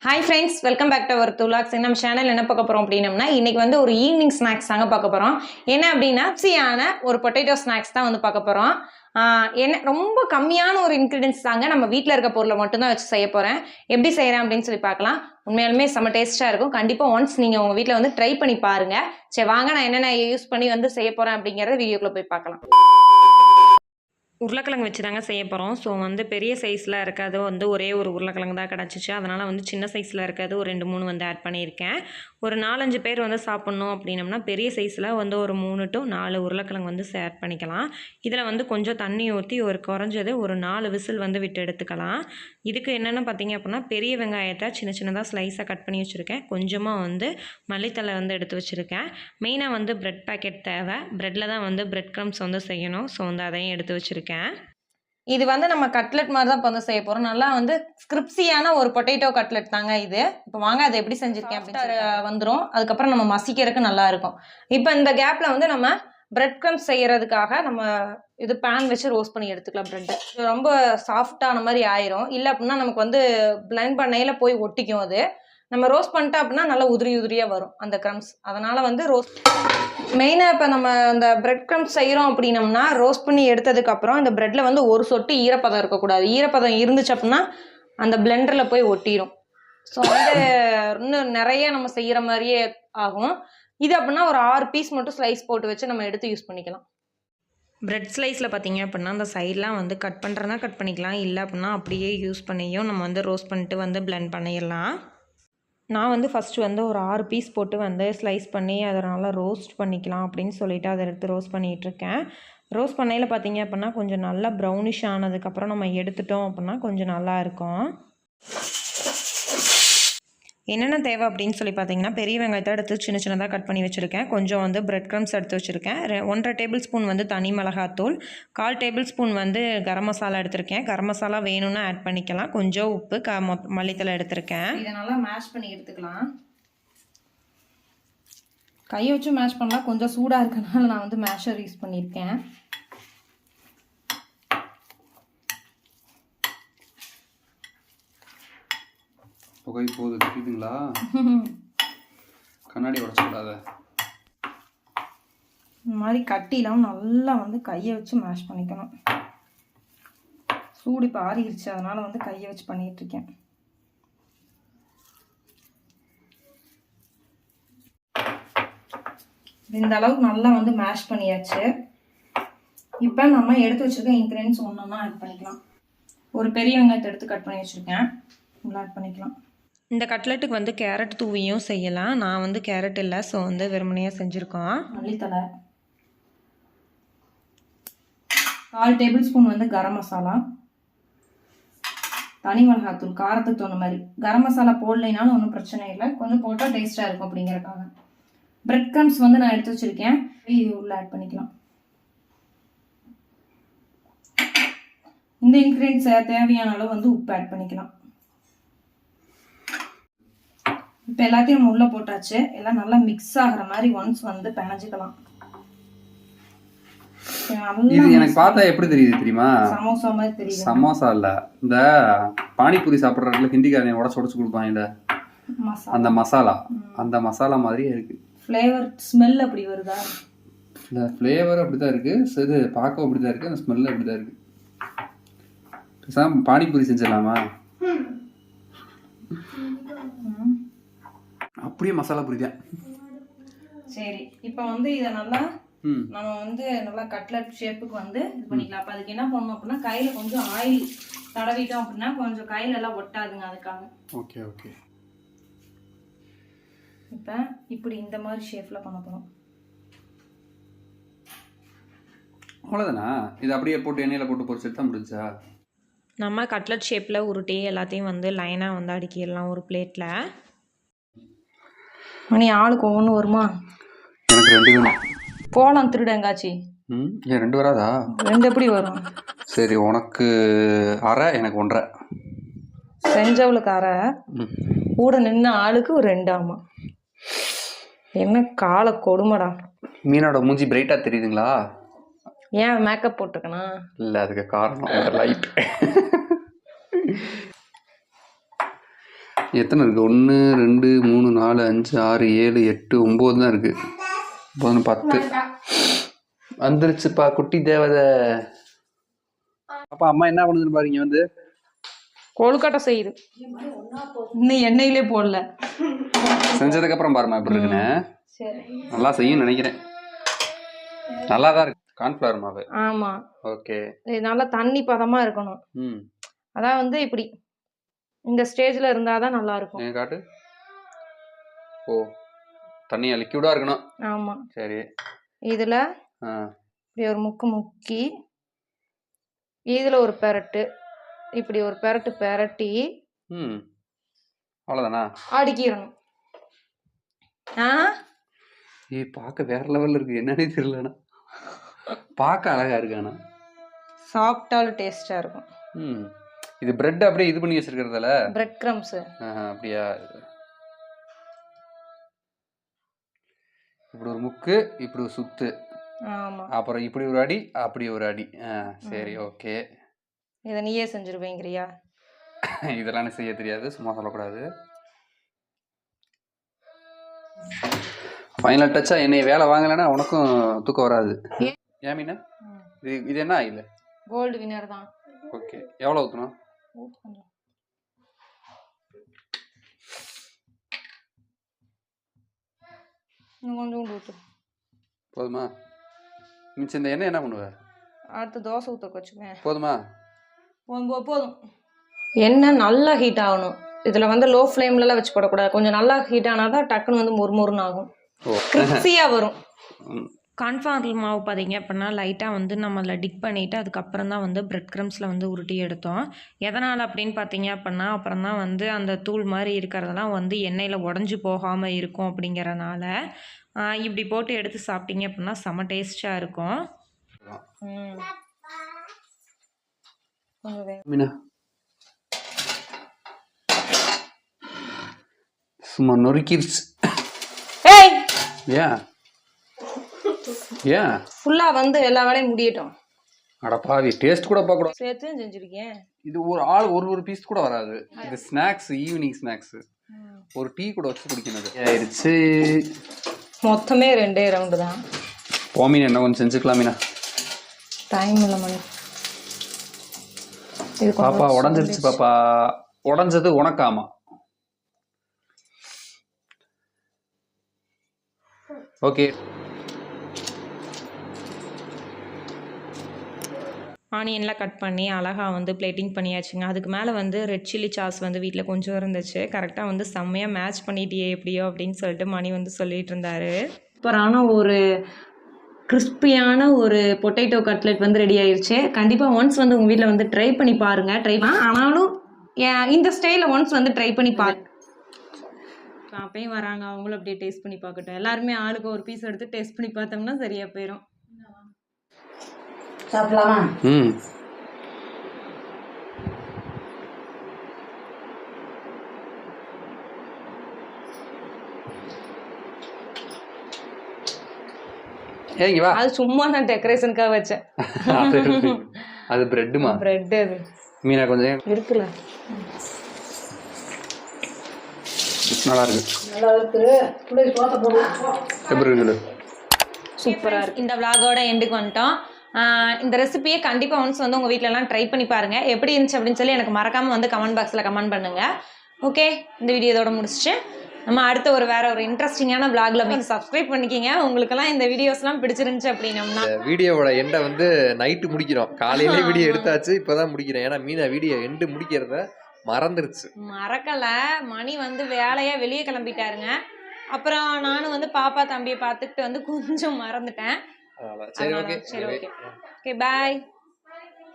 Hi friends, welcome back to our துலாக்ஸ். நம்ம channel என்ன பார்க்க போகிறோம் அப்படின்னம்னா, இன்றைக்கி வந்து ஒரு ஈவினிங் ஸ்நாக்ஸ் தாங்க பார்க்க போகிறோம். என்ன அப்படின்னா, ருசியான ஒரு பொட்டேட்டோ ஸ்நாக்ஸ் தான் வந்து பார்க்க போகிறோம். என்ன ரொம்ப கம்மியான ஒரு இன்க்ரீடியன்ஸ் தாங்க, நம்ம வீட்டில் இருக்க பொருளை மட்டும்தான் வச்சு செய்ய போகிறேன். எப்படி செய்கிறேன் அப்படின்னு சொல்லி பார்க்கலாம். உண்மையாலுமே செம்ம டேஸ்ட்டாக இருக்கும். கண்டிப்பாக ஒன்ஸ் நீங்கள் உங்கள் வீட்டில் வந்து ட்ரை பண்ணி பாருங்கள். சரி வாங்க, நான் என்னென்ன யூஸ் பண்ணி வந்து செய்ய போகிறேன் அப்படிங்கிறத வீடியோக்குள்ளே போய் பார்க்கலாம். உருளைக்கிழங்கு வச்சு தாங்க செய்ய போகிறோம். ஸோ வந்து பெரிய சைஸில் இருக்காது, வந்து ஒரே ஒரு உருளைக்கிழங்கு தான் கிடச்சிச்சு. அதனால் வந்து சின்ன சைஸில் இருக்காது, ஒரு 2-3 வந்து ஆட் பண்ணியிருக்கேன். ஒரு 4-5 பேர் வந்து சாப்பிட்ணும் அப்படின்னம்னா பெரிய சைஸில் வந்து ஒரு 3 to 4 உருளைக்கிழங்கு வந்து ஆட் பண்ணிக்கலாம். இதில் வந்து கொஞ்சம் தண்ணி ஊற்றி குறைஞ்சது ஒரு 4 விசில் வந்து விட்டு எடுத்துக்கலாம். இதுக்கு என்னென்னு பார்த்தீங்க அப்படின்னா, பெரிய வெங்காயத்தை சின்ன சின்னதாக ஸ்லைஸாக கட் பண்ணி வச்சுருக்கேன். கொஞ்சமாக வந்து மல்லித்தலை வந்து எடுத்து வச்சுருக்கேன். மெயினாக வந்து ப்ரெட் பேக்கெட் தேவை. ப்ரெட்டில் தான் வந்து ப்ரெட் க்ரம்ஸ் வந்து செய்யணும். ஸோ வந்து அதையும் எடுத்து வச்சுருக்கேன். இது வந்து நம்ம கட்லெட் மாதிரி தான் இப்போ வந்து செய்ய போகிறோம். நல்லா வந்து கிரிப்ஸியான ஒரு பொட்டேட்டோ கட்லெட் தாங்க இது. இப்போ வாங்க அதை எப்படி செஞ்சுருக்கேன் அப்படின்னு வந்துடும். அதுக்கப்புறம் நம்ம மசிக்கிறதுக்கு நல்லா இருக்கும். இப்போ இந்த கேப்பில் வந்து நம்ம பிரெட் க்ரம்ஸ் செய்யறதுக்காக நம்ம இது பேன் வச்சு ரோஸ்ட் பண்ணி எடுத்துக்கலாம். ப்ரெட்டு ரொம்ப சாஃப்டான மாதிரி ஆயிரும். இல்லை அப்படின்னா நமக்கு வந்து பிளெண்ட் பண்ணையில் போய் ஒட்டிக்கும். அது நம்ம ரோஸ்ட் பண்ணிட்டோம் அப்படின்னா நல்லா உதிரி உதிரியாக வரும் அந்த க்ரம்ஸ். அதனால் வந்து மெயினாக இப்போ நம்ம அந்த பிரெட் க்ரம்ஸ் செய்கிறோம் அப்படின்னம்னா, ரோஸ்ட் பண்ணி எடுத்ததுக்கப்புறம் இந்த ப்ரெட்டில் வந்து ஒரு சொட்டு ஈரப்பதம் இருக்கக்கூடாது. ஈரப்பதம் இருந்துச்சு அப்படின்னா அந்த பிளெண்டரில் போய் ஒட்டிடும். ஸோ வந்து இன்னும் நிறைய நம்ம செய்கிற மாதிரியே ஆகும். இது அப்படின்னா ஒரு 6 பீஸ் மட்டும் ஸ்லைஸ் போட்டு வச்சு நம்ம எடுத்து யூஸ் பண்ணிக்கலாம். ப்ரெட் ஸ்லைஸில் பார்த்தீங்க அப்படின்னா அந்த சைட்லாம் வந்து கட் பண்ணுறதுனா கட் பண்ணிக்கலாம். இல்லை அப்படின்னா அப்படியே யூஸ் பண்ணியும் நம்ம வந்து ரோஸ்ட் பண்ணிட்டு வந்து பிளெண்ட் பண்ணிடலாம். நான் வந்து ஃபஸ்ட்டு வந்து ஒரு 6 பீஸ் போட்டு வந்து ஸ்லைஸ் பண்ணி அதை நல்லா ரோஸ்ட் பண்ணிக்கலாம் அப்படின்னு சொல்லிவிட்டு அதை எடுத்து ரோஸ்ட் பண்ணிகிட்ருக்கேன். ரோஸ்ட் பண்ணையில் பார்த்தீங்க அப்படின்னா கொஞ்சம் நல்லா ப்ரௌனிஷ் ஆனதுக்கப்புறம் நம்ம எடுத்துட்டோம் அப்படின்னா கொஞ்சம் நல்லாயிருக்கும். என்னென்ன தேவை அப்படின்னு சொல்லி பார்த்தீங்கன்னா, பெரிய வெங்காயத்தை எடுத்து சின்ன சின்னதாக கட் பண்ணி வச்சுருக்கேன். கொஞ்சம் வந்து பிரெட் க்ரம்ஸ் எடுத்து வச்சுருக்கேன். 1.5 டேபிள் ஸ்பூன் வந்து தனி மிளகாத்தூள், 1/4 டேபிள் ஸ்பூன் வந்து கரம் மசாலா எடுத்திருக்கேன். கரம் மசாலா வேணும்னா ஆட் பண்ணிக்கலாம். கொஞ்சம் உப்பு, மல்லித்தலை எடுத்திருக்கேன். இதை நல்லா மேஷ் பண்ணி எடுத்துக்கலாம். கையை வச்சு மேஷ் பண்ணலாம். கொஞ்சம் சூடாக இருக்கனால நான் வந்து மேஷர் யூஸ் பண்ணியிருக்கேன். புகை போகுது, தெரியுதுங்களா? கண்ணாடி உடச்சக்கூடாது. இந்த மாதிரி கட்டிலாம் நல்லா வந்து கையை வச்சு மேஷ் பண்ணிக்கணும். சூடு இப்போ ஆறிடுச்சு, அதனால் வந்து கையை வச்சு பண்ணிகிட்ருக்கேன். இந்த அளவுக்கு நல்லா வந்து மேஷ் பண்ணியாச்சு. இப்போ நம்ம எடுத்து வச்சுருக்க இன்க்ரீடியன்ஸ் ஒன்றா ஆட் பண்ணிக்கலாம். ஒரு பெரிய வெங்காயத்தை எடுத்து கட் பண்ணி வச்சுருக்கேன். நல்லா ஆட் பண்ணிக்கலாம். இந்த கட்லெட்டுக்கு வந்து கேரட் தூவியும் செய்யலாம். நான் வந்து கேரட் இல்லை, ஸோ வந்து வெறுமனையாக செஞ்சுருக்கோம். மல்லித்தலை, 1/4 டேபிள் ஸ்பூன் வந்து கரம் மசாலா, தனி மிளகாத்தூள் காரத்துக்கு தகுந்த மாதிரி. கரம் மசாலா போடலைனாலும் ஒன்றும் பிரச்சனை இல்லை, கொஞ்சம் போட்டால் டேஸ்ட்டாக இருக்கும் அப்படிங்கிறக்காக. பிரெட் க்ரம்ஸ் வந்து நான் எடுத்து வச்சுருக்கேன். இது உள்ள ஆட் பண்ணிக்கலாம். இந்த இன்க்ரீடியன்ஸ் தேவையான அளவு வந்து உப்பு ஆட் பண்ணிக்கலாம். இப்போ எல்லாத்தையும் நம்ம உள்ளே போட்டாச்சு. எல்லாம் நல்லா மிக்ஸ் ஆகிற மாதிரி ஒன்ஸ் வந்து பிணைஞ்சிக்கலாம். இது எனக்கு பார்த்தா எப்படி தெரியுது தெரியுமா? சமோசா மாதிரி தெரியுது. சமோசா இல்ல, இந்த பானிபூரி சாப்பிட்றதுல ஹிந்திக்காரன் உடச்சு கொடுப்பாங்க இல்ல, அந்த மசாலா, அந்த மசாலா மாதிரியே இருக்கு. ஃப்ளேவர் ஸ்மெல் அப்படி வருதா? இல்லை, ஃப்ளேவர் அப்படிதான் இருக்கு. இது பார்க்க அப்படிதான் இருக்கு, அந்த ஸ்மெல் அப்படிதான் இருக்கு. பானிபூரி செஞ்சிடலாமா? அப்படியே மசாலா பூரி தான். சரி, இப்போ வந்து இதை நல்லா நம்ம வந்து நல்லா கட்லெட் ஷேப்புக்கு வந்து இது பண்ணிக்கலாம். அப்போ அதுக்கு என்ன பண்ணணும் அப்படின்னா, கையில் கொஞ்சம் ஆயில் தடவிட்டோம் அப்படின்னா கொஞ்சம் கையில எல்லாம் ஒட்டாதுங்க, அதுக்காக. Okay okay. இப்போ இப்படி இந்த மாதிரி ஷேப்பில் பண்ண போகிறோம். அவ்வளோதானா? இது அப்படியே போட்டு எண்ணெயில் போட்டு பொரிச்சு தான் முடிஞ்சா? நம்ம கட்லெட் ஷேப்பில் உருட்டி எல்லாத்தையும் வந்து லைனாக வந்து அடுக்கிடலாம் ஒரு பிளேட்டில். மணி ஆளுக்கு ஒவ்வொன்று வருமா? எனக்கு 2 வேணும். போகலாம் திருடங்காச்சி. ஏன் 2 வராதா? 2 எப்படி வரும்? சரி, உனக்கு அரை, எனக்கு 1.5. செஞ்சவளுக்கு அரை, கூட நின்று ஆளுக்கு ஒரு 2. ஆமாம். என்ன காலை கொடுமடா. மீனோட மூஞ்சி பிரைட்டாக தெரியுதுங்களா? ஏன் மேக்கப் போட்டுக்கணும்? இல்லை, அதுக்கு காரணம் லைட். எத்தனை இருக்குது? 1 2 3 4 5 6 7 8 9 தான் இருக்குது. 9 10 வந்துருச்சுப்பா குட்டி தேவதை. அப்பா அம்மா என்ன பண்ணுதுன்னு பாருங்க. வந்து கொழுக்கட்டை செய்யுது. இன்னும் எண்ணெயிலே போடல. செஞ்சதுக்கப்புறம் பாருமா எப்படி இருக்குன்னு. நல்லா செய்யும் நினைக்கிறேன். நல்லா தான் இருக்கு. கார்ன்ஃப்ளவர் மாவு. ஆமா. ஓகே. இது நல்லா தண்ணி பதமா இருக்கணும். அதான் வந்து இப்படி இந்த ஸ்டேஜ்ல இருந்தாதான் நல்லா இருக்கும். நீங்க காட்டு. ஓ தண்ணியா லிக்விடா இருக்கணும். ஆமா. சரி. இதுல இப்படி ஒரு முக்கி இதுல ஒரு பெரட்டு இப்படி ஒரு பெரட்டு பெரட்டி அவ்வளவுதானா? அடிக்கிறணும். பார்க்க வேற லெவல்ல இருக்கு. என்னன்னே தெரியலண்ணா. பார்க்க அழகா இருக்கானா. சாப்பிட்டாலும் டேஸ்டா இருக்கும். இது பிரெட் அப்படியே இது பண்ணி வச்சிருக்கிறதுல பிரெட் கிரம்ஸ். அப்படியா? இப்படி ஒரு முக்கு, இப்படி ஒரு சுத்து. ஆமா. அப்புறம் இப்படி ஒரு அடி, அப்படி ஒரு அடி. சரி ஓகே. இதை நீயே செஞ்சிருவேங்கிறியா? இதெல்லாம் எனக்கு செய்ய தெரியாது, சும்மா சொல்லக்கூடாது. ஃபைனல் டச்சா என்னை வேலை வாங்கலைன்னா உனக்கும் தூக்கம் வராது. ஏன் மீனா? இது என்ன ஆயில்? கோல்டு வினர் தான். ஓகே. எவ்வளோ ஊற்றணும்? கொஞ்சம் ஊற்று. போதுமா? மிச்சம் இந்த எண்ணெய் என்ன பண்ணுவேன்? அடுத்து தோசை ஊற்ற வச்சுக்கேன். போதுமா? போதும். எண்ணெய் நல்லா ஹீட் ஆகணும். இதில் வந்து லோ ஃப்ளேம்லலாம் வச்சு போடக்கூடாது. கொஞ்சம் நல்லா ஹீட் ஆனால் தான் டக்குன்னு வந்து மொறுமொறுன்னு ஆகும், கிரிஸ்பியாக வரும். கார்ன்ஃப்ளவர் மாவு பார்த்தீங்க அப்படின்னா லைட்டாக வந்து நம்ம அதில் டிக் பண்ணிவிட்டு அதுக்கப்புறம் தான் வந்து பிரெட் க்ரம்ஸில் வந்து உருட்டி எடுத்தோம். எதனால் அப்படின்னு பார்த்தீங்க அப்படின்னா அப்புறம் தான் வந்து அந்த தூள் மாதிரி இருக்கிறதெல்லாம் வந்து எண்ணெயில் உடஞ்சி போகாமல் இருக்கும். அப்படிங்கிறனால இப்படி போட்டு எடுத்து சாப்பிட்டீங்க அப்படின்னா செம்ம டேஸ்ட்டாக இருக்கும். சும்மா நொறுக்கிடுச்சு. ஏன் ஏன் ஃபுல்லாக வந்து எல்லா வேலையும் முடியட்டும். அடப்பாவி, டேஸ்ட் கூட பார்க்க கூடாது. சேர்த்து செஞ்சுருக்கேன். இது ஒரு ஆள் ஒரு பீஸ் கூட வராது. இது ஸ்நாக்ஸ், ஈவினிங் ஸ்நாக்ஸ். ஒரு டீ கூட வச்சு குடிக்கணும். ஆயிடுச்சு. மொத்தமே 2 ரவுண்டு தான். போமீன் என்ன கொஞ்சம் செஞ்சுக்கலாமீனா? டைம் இல்லை மணி. பாப்பா உடஞ்சிருச்சு. பாப்பா உடஞ்சது உனக்காமா? ஓகே. ஆனியன்லாம் கட் பண்ணி அழகாக வந்து பிளேட்டிங் பண்ணியாச்சுங்க. அதுக்கு மேலே வந்து ரெட் சில்லி சாஸ் வந்து வீட்டில் கொஞ்சம் இருந்துச்சு. கரெக்டாக வந்து செம்மையாக மேட்ச் பண்ணிட்டியே எப்படியோ அப்படின்னு சொல்லிட்டு மணி வந்து சொல்லிட்டு இருந்தாரு. சூப்பரான ஒரு கிறிஸ்பியான ஒரு பொட்டேட்டோ கட்லெட் வந்து ரெடி ஆயிடுச்சு. கண்டிப்பாக ஒன்ஸ் வந்து உங்கள் வீட்டில் வந்து ட்ரை பண்ணி பாருங்கள். ஆனாலும் இந்த ஸ்டைலில் ஒன்ஸ் வந்து ட்ரை பண்ணி பாருங்க. அப்பயும் வராங்க, அவங்களும் அப்படியே டேஸ்ட் பண்ணி பார்க்கட்டும். எல்லாருமே ஆளுக்கு ஒரு பீஸ் எடுத்து டேஸ்ட் பண்ணி பார்த்தோம்னா சரியாக போயிடும். சாப்பிடலாமா? ஏங்க வா. அது சும்மா நான் டெக்கரேஷனுக்காக வச்சேன். அது பிரெட்மா? பிரெட். அது மீனா கொஞ்சம் இருக்குல்ல. நல்லா இருக்கு. எப்படி இருக்கு? சூப்பராக இருக்குது. இந்த விளாகோட எண்டுக்கு வந்துட்டோம். இந்த ரெசிபியை கண்டிப்பாக ஒன்ஸ் வந்து உங்கள் வீட்டிலலாம் ட்ரை பண்ணி பாருங்கள். எப்படி இருந்துச்சு அப்படின்னு சொல்லி எனக்கு மறக்காமல் வந்து கமெண்ட் பாக்ஸில் கமெண்ட் பண்ணுங்கள். ஓகே, இந்த வீடியோ இதோட முடிச்சுட்டு நம்ம அடுத்த வேற ஒரு இன்ட்ரெஸ்டிங்கான விளாக்ல போய் சப்ஸ்கிரைப் பண்ணிக்கிங்க. உங்களுக்கெல்லாம் இந்த வீடியோஸ்லாம் பிடிச்சிருந்துச்சு அப்படின்னா வீடியோவோட எண்டை வந்து நைட்டு முடிக்கிறோம். காலையிலே வீடியோ எடுத்தாச்சு, இப்போதான் முடிக்கிறேன். ஏன்னா மீனா வீடியோ எண்டு முடிக்கிறத மறந்துருச்சு. மறக்கல, மணி வந்து வேலையா வெளியே கிளம்பிட்டாருங்க. அப்புறம் நானும் வந்து பாப்பா தம்பியை பார்த்துக்கிட்டு வந்து கொஞ்சம் மறந்துட்டேன். சரி ஓகே ஓகே பாய்.